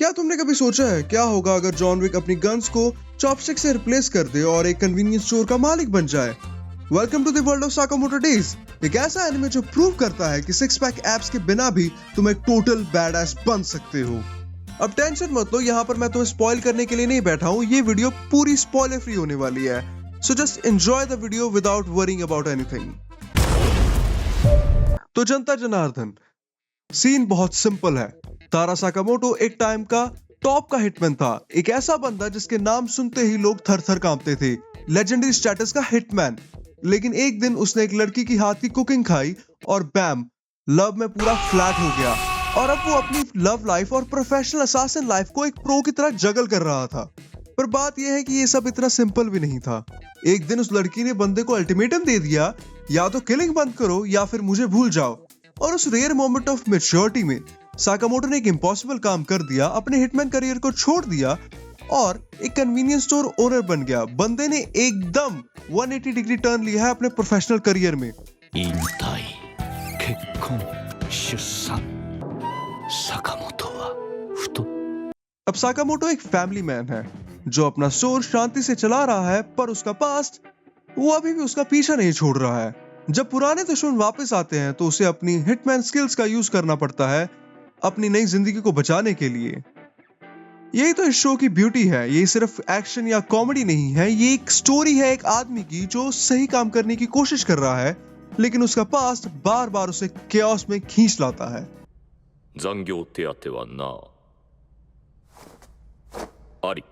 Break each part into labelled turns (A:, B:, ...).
A: क्या तुमने कभी सोचा है क्या होगा अगर जॉन विक अपनी गन्स को चॉपस्टिक से रिप्लेस कर दे और एक कन्वीनियंस स्टोर का मालिक बन जाए? Welcome to the world of Sakamoto days, एक ऐसा एनिमे जो प्रूव करता है कि सिक्स पैक एब्स के बिना भी तुम एक टोटल बैडएस बन सकते हो। अब टेंशन मत लो, यहाँ पर मैं तुम्हें स्पॉइल करने के लिए नहीं बैठा हूँ। ये वीडियो पूरी स्पॉइलर फ्री होने वाली है, so just enjoy the video without worrying about anything. तो जनता जनार्दन, सीन बहुत सिंपल है। तारा साकामोटो एक टाइम का टॉप का हिटमैन था, एक ऐसा बंदा जिसके नाम सुनते ही लोग थर थर कांपते थे, लेजेंडरी स्टेटस का हिटमैन। लेकिन एक दिन उसने एक लड़की की हाथ की कुकिंग खाई और बैम, लव में पूरा फ्लैट हो गया। और अब वो अपनी लव लाइफ और प्रोफेशनल असासिन लाइफ को एक प्रो की तरह जगल कर रहा था। पर बात यह है कि ये सब इतना सिंपल भी नहीं था। एक दिन उस लड़की ने बंदे को अल्टीमेटम दे दिया, या तो किलिंग बंद करो या फिर मुझे भूल जाओ। और उस रेयर मोमेंट ऑफ मैच्योरिटी में साकामोटो ने एक इम्पॉसिबल काम कर दिया, अपने हिटमैन करियर को छोड़ दिया और एक कन्वीनियंस स्टोर ओनर बन गया। बंदे ने एकदम 180 डिग्री टर्न लिया है अपने प्रोफेशनल करियर में। अब साकामोटो एक फैमिली मैन है जो अपना स्टोर शांति से चला रहा है, पर उसका पास्ट वो अभी भी उसका पीछा नहीं छोड़ रहा है। जब पुराने दुश्मन वापस आते हैं तो उसे अपनी हिटमैन स्किल्स का यूज करना पड़ता है अपनी नई जिंदगी को बचाने के लिए। यही तो इस शो की ब्यूटी है। ये सिर्फ एक्शन या कॉमेडी नहीं है, ये एक स्टोरी है एक आदमी की जो सही काम करने की कोशिश कर रहा है, लेकिन उसका पास्ट बार बार उसे केओस में खींच लाता है।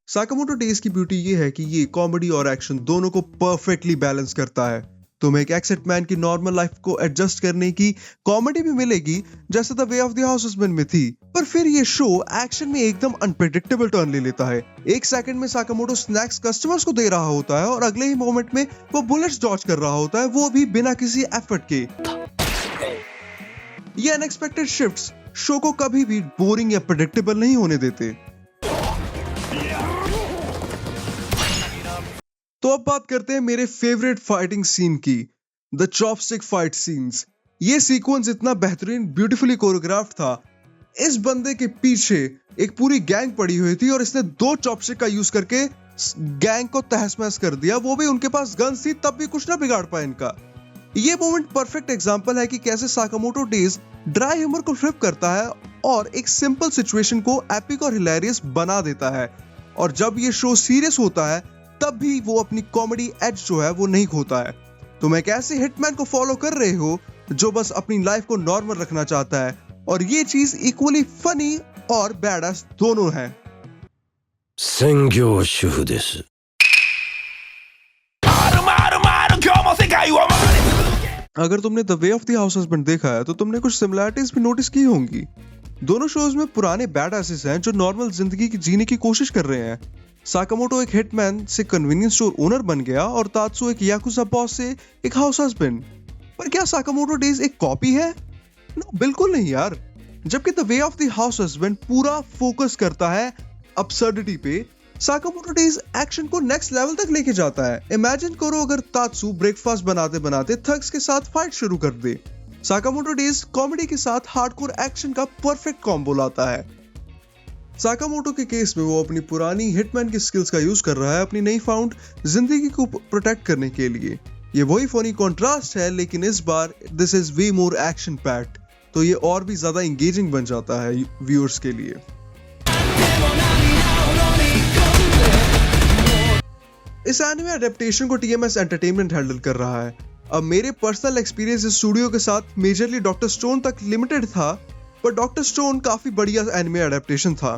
A: साकामोटो डेज की ब्यूटी ये है कि ये कॉमेडी और एक्शन दोनों को परफेक्टली बैलेंस करता है। तुम्हें एक एक्सेट मैन की नॉर्मल लाइफ को एडजस्ट करने की कॉमेडी भी मिलेगी, जैसे the way of the house husband में थी। पर फिर ये शो एक्शन में एकदम अनप्रेडिक्टेबल टर्न ले लेता है। एक सेकंड में साकामोटो स्नैक्स कस्टमर्स को दे रहा होता है और अगले ही मोमेंट में वो बुलेट्स डॉज कर रहा होता है, वो भी बिना किसी एफर्ट के। ये अनएक्सपेक्टेड शिफ्ट्स शो को कभी भी बोरिंग या प्रेडिक्टेबल नहीं होने देते। तो अब बात करते हैं मेरे फेवरेट फाइटिंग सीन की, द चॉपस्टिक फाइट सीन्स। ये सीक्वेंस इतना बेहतरीन, ब्यूटीफुली कोरियोग्राफ्ड था। इस बंदे के पीछे एक पूरी गैंग पड़ी हुई थी और इसने 2 चॉपस्टिक का यूज करके गैंग को तहस महस कर दिया। वो भी उनके पास गन्स थी, तब भी कुछ ना बिगाड़ पाया इनका। ये मोमेंट परफेक्ट एग्जांपल है कि कैसे साकामोटो डेज ड्राई ह्यूमर को फ्लिप करता है और एक सिंपल सिचुएशन को एपिक और हिलेरियस बना देता है। और जब ये शो सीरियस होता है तब भी वो अपनी कॉमेडी एज जो है वो नहीं खोता है। तुम एक ऐसे हिटमैन को फॉलो कर रहे हो जो बस अपनी लाइफ को नॉर्मल रखना चाहता है, और ये चीज इक्वली फनी और बैडएस दोनों है। अगर तुमने the way of the house husband देखा है तो तुमने कुछ सिमिलरिटीज भी नोटिस की होंगी। दोनों शोज में पुराने बैडएसेस हैं जो नॉर्मल जिंदगी की जीने की कोशिश कर रहे हैं। साकामोटो एक हिटमैन से कन्वीनियंस स्टोर ओनर बन गया और तात्सु एक याकुजा बॉस से एक हाउस हस्बैंड। पर क्या साकामोटो डेज एक कॉपी है? नो, बिल्कुल नहीं यार। जबकि the way of the house husband पूरा फोकस करता है अब्सर्डिटी पे, साकामोटो डेज एक्शन को नेक्स्ट लेवल तक लेके जाता है। इमेजिन करो अगर तात्सु ब्रेकफास्ट बनाते बनाते थग्स के साथ फाइट शुरू कर दे। साकामोटो डेज कॉमेडी के साथ हार्डकोर एक्शन का परफेक्ट कॉम्बो लाता है। साकामोटो के केस में वो अपनी पुरानी हिटमैन की स्किल्स का यूज कर रहा है अपनी नई फाउंड जिंदगी को प्रोटेक्ट करने के लिए। ये वही फनी कॉन्ट्रास्ट है, लेकिन इस बार this is way more action packed, तो ये और भी ज्यादा एंगेजिंग बन जाता है व्यूअर्स के लिए। इस एनिमे एडेप्टेशन को टीएमएस एंटरटेनमेंट हैंडल कर रहा है। अब मेरे पर्सनल एक्सपीरियंस इस स्टूडियो के साथ मेजरली डॉक्टर स्टोन तक लिमिटेड था, पर डॉक्टर स्टोन काफी बढ़िया एनिमे एडेप्टेशन था।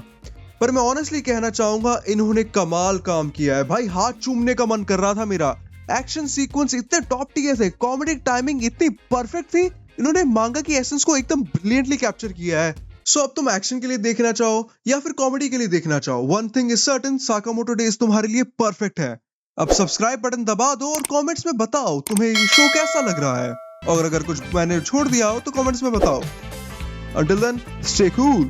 A: पर मैं ऑनेस्टली कहना चाहूंगा इन्होंने कमाल काम किया है भाई, हाथ चूमने का मन कर रहा था मेरा। एक्शन सीक्वेंस इतने टॉप टियर थे, कॉमेडी टाइमिंग इतनी परफेक्ट थी, इन्होंने मांगा की एसेंस को एकदम ब्रिलियंटली कैप्चर किया है। सो अब तुम एक्शन के लिए देखना चाहो या फिर कॉमेडी के लिए देखना चाहो, one thing is certain, Sakamoto days तुम्हारे लिए परफेक्ट है। अब सब्सक्राइब बटन दबा दो और कमेंट्स में बताओ तुम्हें ये शो कैसा लग रहा है, और अगर कुछ मैंने छोड़ दिया हो तो कमेंट्स में बताओ। Until then, stay cool.